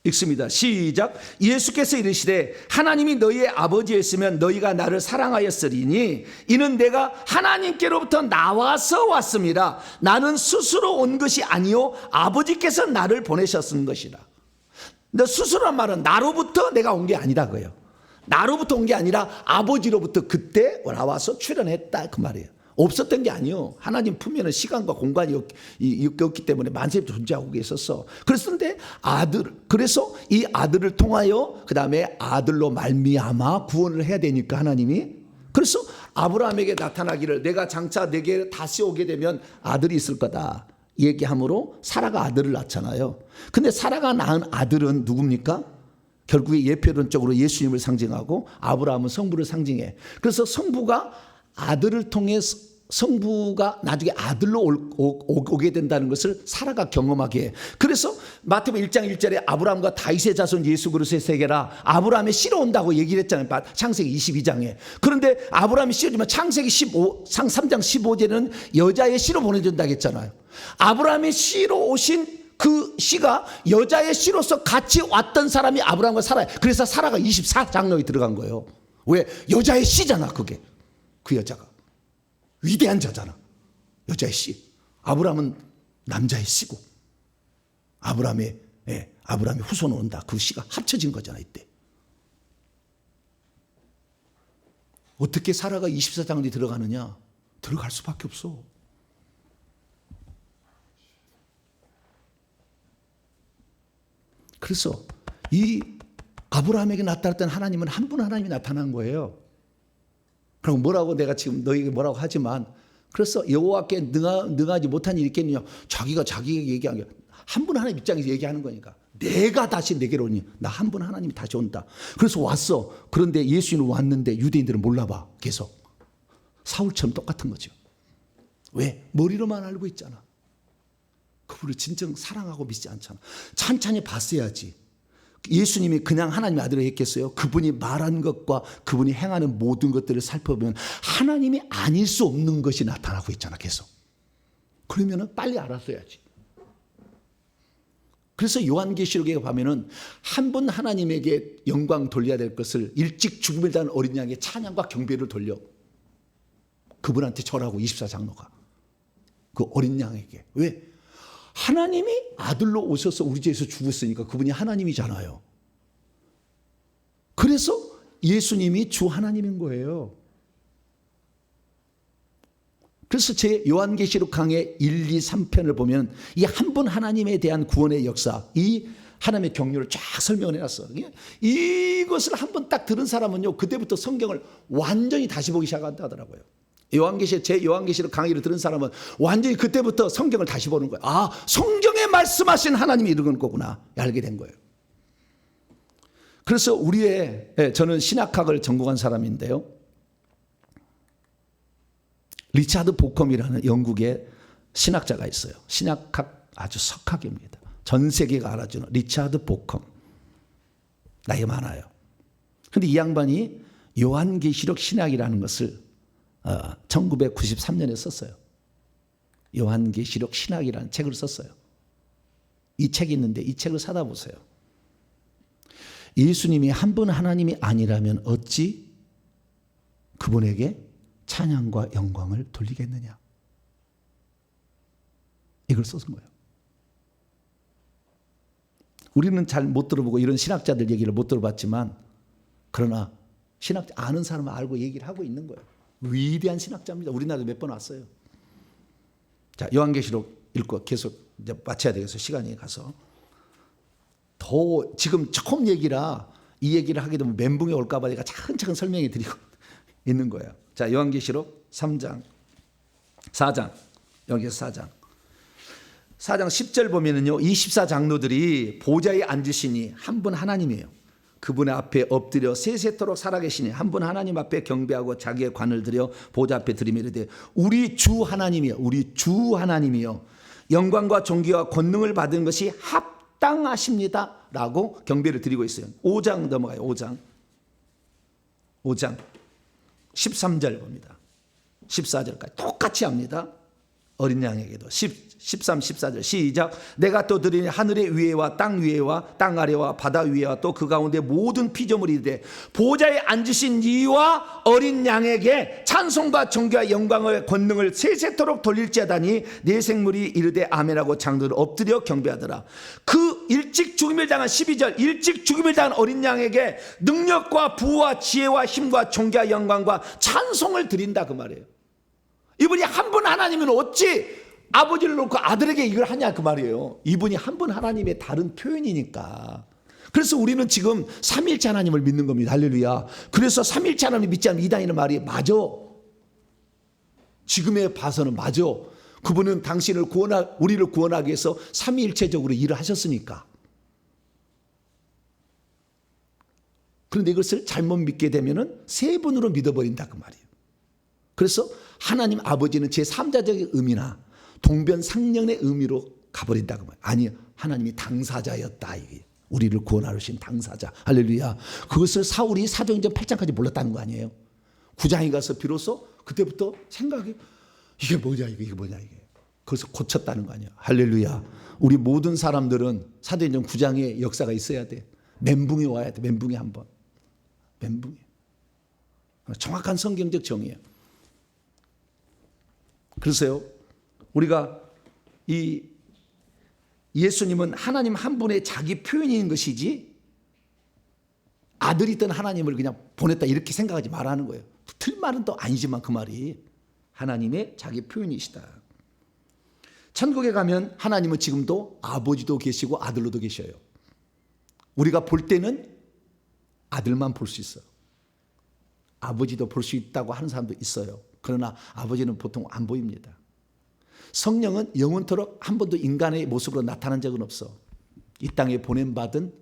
읽습니다. 시작. 예수께서 이르시되 하나님이 너희의 아버지였으면 너희가 나를 사랑하였으리니 이는 내가 하나님께로부터 나와서 왔습니다. 나는 스스로 온 것이 아니요 아버지께서 나를 보내셨은 것이라. 근데 스스로란 말은 나로부터 내가 온 게 아니다 그예요. 나로부터 온 게 아니라 아버지로부터 그때 나와서 출현했다 그 말이에요. 없었던 게 아니요. 하나님 품에는 시간과 공간이 없기 때문에 만세 존재하고 계셨어. 그랬는데 그래서 이 아들을 통하여 그 다음에 아들로 말미암아 구원을 해야 되니까 하나님이 그래서 아브라함에게 나타나기를 내가 장차 내게 다시 오게 되면 아들이 있을 거다 얘기함으로 사라가 아들을 낳잖아요. 근데 사라가 낳은 아들은 누굽니까? 결국에 예표론적으로 예수님을 상징하고 아브라함은 성부를 상징해. 그래서 성부가 아들을 통해 성부가 나중에 아들로 오게 된다는 것을 사라가 경험하게 해. 그래서 마태복음 1장 1절에 아브라함과 다윗의 자손 예수 그리스도의 세계라 아브라함의 씨로 온다고 얘기를 했잖아요. 창세기 22장에. 그런데 아브라함이 씨로지만 창세기 3장 15절에는 여자의 씨로 보내준다고 했잖아요. 아브라함의 씨로 오신 그 씨가 여자의 씨로서 같이 왔던 사람이 아브라함과 사라예요. 그래서 사라가 24장로에 들어간 거예요. 왜? 여자의 씨잖아 그게. 그 여자가 위대한 자잖아. 여자의 씨. 아브라함은 남자의 씨고 아브라함의 후손 온다. 그 씨가 합쳐진 거잖아 이때. 어떻게 사라가 24장로에 들어가느냐? 들어갈 수밖에 없어. 그래서 이 아브라함에게 나타났던 하나님은 한 분 하나님이 나타난 거예요. 그럼 뭐라고 내가 지금 너희에게 뭐라고 하지만 그래서 여호와께 능하지 못한 일이 있겠느냐. 자기가 얘기한 게 한 분 하나님 입장에서 얘기하는 거니까 내가 다시 내게로 오니 나 한 분 하나님이 다시 온다. 그래서 왔어. 그런데 예수님은 왔는데 유대인들은 몰라봐. 계속 사울처럼 똑같은 거죠. 왜? 머리로만 알고 있잖아. 그분을 진정 사랑하고 믿지 않잖아. 찬찬히 봤어야지. 예수님이 그냥 하나님의 아들을 했겠어요? 그분이 말한 것과 그분이 행하는 모든 것들을 살펴보면 하나님이 아닐 수 없는 것이 나타나고 있잖아 계속. 그러면 빨리 알았어야지. 그래서 요한계시록에 보면은 한 분 하나님에게 영광 돌려야 될 것을 일찍 죽음을 당한 어린 양의 찬양과 경배를 돌려 그분한테 절하고 24장로가 그 어린 양에게. 왜? 하나님이 아들로 오셔서 우리 죄에서 죽었으니까 그분이 하나님이잖아요. 그래서 예수님이 주 하나님인 거예요. 그래서 제 요한계시록 강의 1, 2, 3편을 보면 이 한 분 하나님에 대한 구원의 역사, 이 하나님의 경륜을 쫙 설명을 해놨어. 이것을 한 번 딱 들은 사람은요, 그때부터 성경을 완전히 다시 보기 시작한다더라고요. 제 요한계시록 강의를 들은 사람은 완전히 그때부터 성경을 다시 보는 거예요. 아, 성경에 말씀하신 하나님이 이런 거구나 알게 된 거예요. 그래서 저는 신학학을 전공한 사람인데요. 리차드 보컴이라는 영국의 신학자가 있어요. 신학학 아주 석학입니다. 전 세계가 알아주는 리차드 보컴. 나이가 많아요. 그런데 이 양반이 요한계시록 신학이라는 것을 1993년에 썼어요. 요한계시록 신학이라는 책을 썼어요. 이 책이 있는데 이 책을 사다 보세요. 예수님이 한 분 하나님이 아니라면 어찌 그분에게 찬양과 영광을 돌리겠느냐. 이걸 써준 거예요. 우리는 잘 못 들어보고 이런 신학자들 얘기를 못 들어봤지만 그러나 신학자 아는 사람은 알고 얘기를 하고 있는 거예요. 위대한 신학자입니다. 우리나라도 몇 번 왔어요. 자, 요한계시록 읽고 계속 이제 마쳐야 되겠어요. 시간이 가서. 더 지금 처음 얘기라 이 얘기를 하게 되면 멘붕이 올까 봐 내가 차근차근 설명해 드리고 있는 거예요. 자, 요한계시록 3장, 4장, 여기서 4장. 4장 10절 보면은요, 24장로들이 보좌에 앉으시니 한 분 하나님이에요. 그분의 앞에 엎드려 세세토록 살아계시니 한 분 하나님 앞에 경배하고 자기의 관을 들여 보좌 앞에 들이밀으되 우리 주 하나님이여, 우리 주 하나님이여, 영광과 존귀와 권능을 받은 것이 합당하십니다 라고 경배를 드리고 있어요. 5장 넘어가요. 5장 13절 봅니다. 14절까지 똑같이 합니다. 어린 양에게도 13, 14절 시작. 내가 또 들으니 하늘의 위에와 땅 위에와 땅 아래와 바다 위에와 또 그 가운데 모든 피조물이 이르되 보좌에 앉으신 이와 어린 양에게 찬송과 존귀와 영광을 권능을 세세토록 돌릴지어다니 네 생물이 이르되 아멘하고 장들을 엎드려 경배하더라. 그 일찍 죽음을 당한 12절 일찍 죽음을 당한 어린 양에게 능력과 부와 지혜와 힘과 존귀와 영광과 찬송을 드린다 그 말이에요. 이분이 한 분 하나님은 어찌 아버지를 놓고 아들에게 이걸 하냐 그 말이에요. 이분이 한 분 하나님의 다른 표현이니까. 그래서 우리는 지금 삼위일체 하나님을 믿는 겁니다. 할렐루야. 그래서 삼위일체 하나님을 믿지 않는 이단이라는 말이 맞아. 지금에 봐서는 맞아. 그분은 당신을 우리를 구원하기 위해서 삼위일체적으로 일을 하셨으니까. 그런데 이것을 잘못 믿게 되면은 세 분으로 믿어버린다 그 말이에요. 그래서 하나님 아버지는 제3자적인 의미나 동변상련의 의미로 가버린다고 말이에요. 아니 하나님이 당사자였다. 이게 우리를 구원하신 당사자. 할렐루야. 그것을 사울이 사도행전 8장까지 몰랐다는 거 아니에요. 9장에 가서 비로소 그때부터 생각이 이게 뭐냐 이게 뭐냐 이게. 그래서 고쳤다는 거 아니에요. 할렐루야. 우리 모든 사람들은 사도행전 9장의 역사가 있어야 돼. 멘붕이 와야 돼. 멘붕이 한번. 멘붕이. 정확한 성경적 정의예요. 그래서요, 우리가 이 예수님은 하나님 한 분의 자기 표현인 것이지 아들이던 하나님을 그냥 보냈다 이렇게 생각하지 말라는 거예요. 틀린 말은 또 아니지만 그 말이 하나님의 자기 표현이시다. 천국에 가면 하나님은 지금도 아버지도 계시고 아들로도 계셔요. 우리가 볼 때는 아들만 볼 수 있어요. 아버지도 볼 수 있다고 하는 사람도 있어요. 그러나 아버지는 보통 안 보입니다. 성령은 영원토록 한 번도 인간의 모습으로 나타난 적은 없어. 이 땅에 보냄받은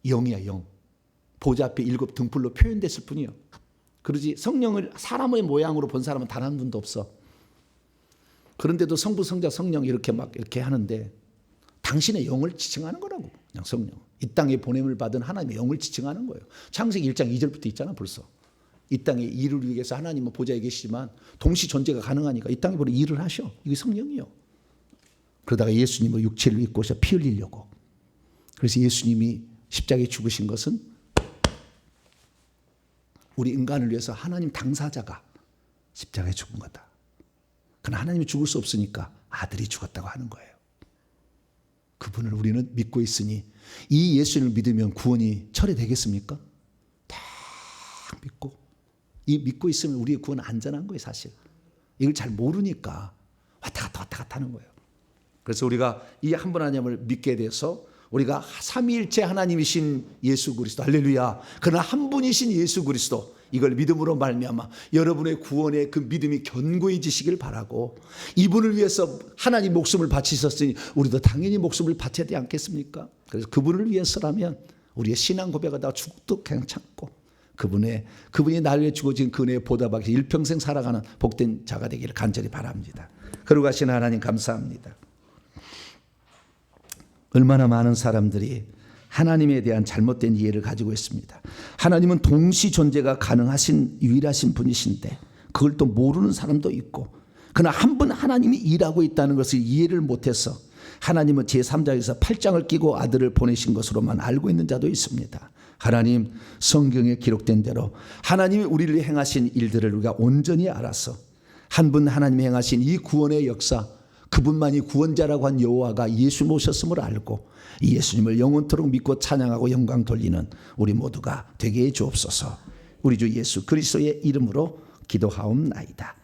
영이야, 영. 보좌 앞에 7 등불로 표현됐을 뿐이요. 그러지 성령을 사람의 모양으로 본 사람은 단 한 분도 없어. 그런데도 성부, 성자, 성령 이렇게 막 이렇게 하는데 당신의 영을 지칭하는 거라고. 그냥 성령. 이 땅에 보냄을 받은 하나님의 영을 지칭하는 거예요. 창세기 1장 2절부터 있잖아 벌써. 이 땅에 일을 위해서 하나님은 보좌에 계시지만 동시 존재가 가능하니까 이 땅에 보내 일을 하셔. 이게 성령이요. 그러다가 예수님은 육체를 입고 오셔 피 흘리려고. 그래서 예수님이 십자가에 죽으신 것은 우리 인간을 위해서 하나님 당사자가 십자가에 죽은 거다. 그러나 하나님이 죽을 수 없으니까 아들이 죽었다고 하는 거예요. 그분을 우리는 믿고 있으니 이 예수님을 믿으면 구원이 철회되겠습니까? 딱 믿고 이 믿고 있으면 우리의 구원은 안전한 거예요. 사실 이걸 잘 모르니까 왔다 갔다 하는 거예요. 그래서 우리가 이 한 분 하나님을 믿게 돼서 우리가 삼위일체 하나님이신 예수 그리스도 할렐루야. 그러나 한 분이신 예수 그리스도 이걸 믿음으로 말미암아 여러분의 구원의 그 믿음이 견고해지시길 바라고 이분을 위해서 하나님 목숨을 바치셨으니 우리도 당연히 목숨을 바쳐야 되지 않겠습니까? 그래서 그분을 위해서라면 우리의 신앙 고백하다가 죽도 괜찮고 그분이 나를 위해 주어진 그 은혜에 보답하기 일평생 살아가는 복된 자가 되기를 간절히 바랍니다. 그러고 하신 하나님 감사합니다. 얼마나 많은 사람들이 하나님에 대한 잘못된 이해를 가지고 있습니다. 하나님은 동시 존재가 가능하신 유일하신 분이신데 그걸 또 모르는 사람도 있고 그러나 한 분 하나님이 일하고 있다는 것을 이해를 못해서 하나님은 제3자에서 8장을 끼고 아들을 보내신 것으로만 알고 있는 자도 있습니다. 하나님 성경에 기록된 대로 하나님이 우리를 행하신 일들을 우리가 온전히 알아서 한 분 하나님이 행하신 이 구원의 역사 그분만이 구원자라고 한 여호와가 예수 모셨음을 알고 이 예수님을 영원토록 믿고 찬양하고 영광 돌리는 우리 모두가 되게 해 주옵소서. 우리 주 예수 그리스도의 이름으로 기도하옵나이다.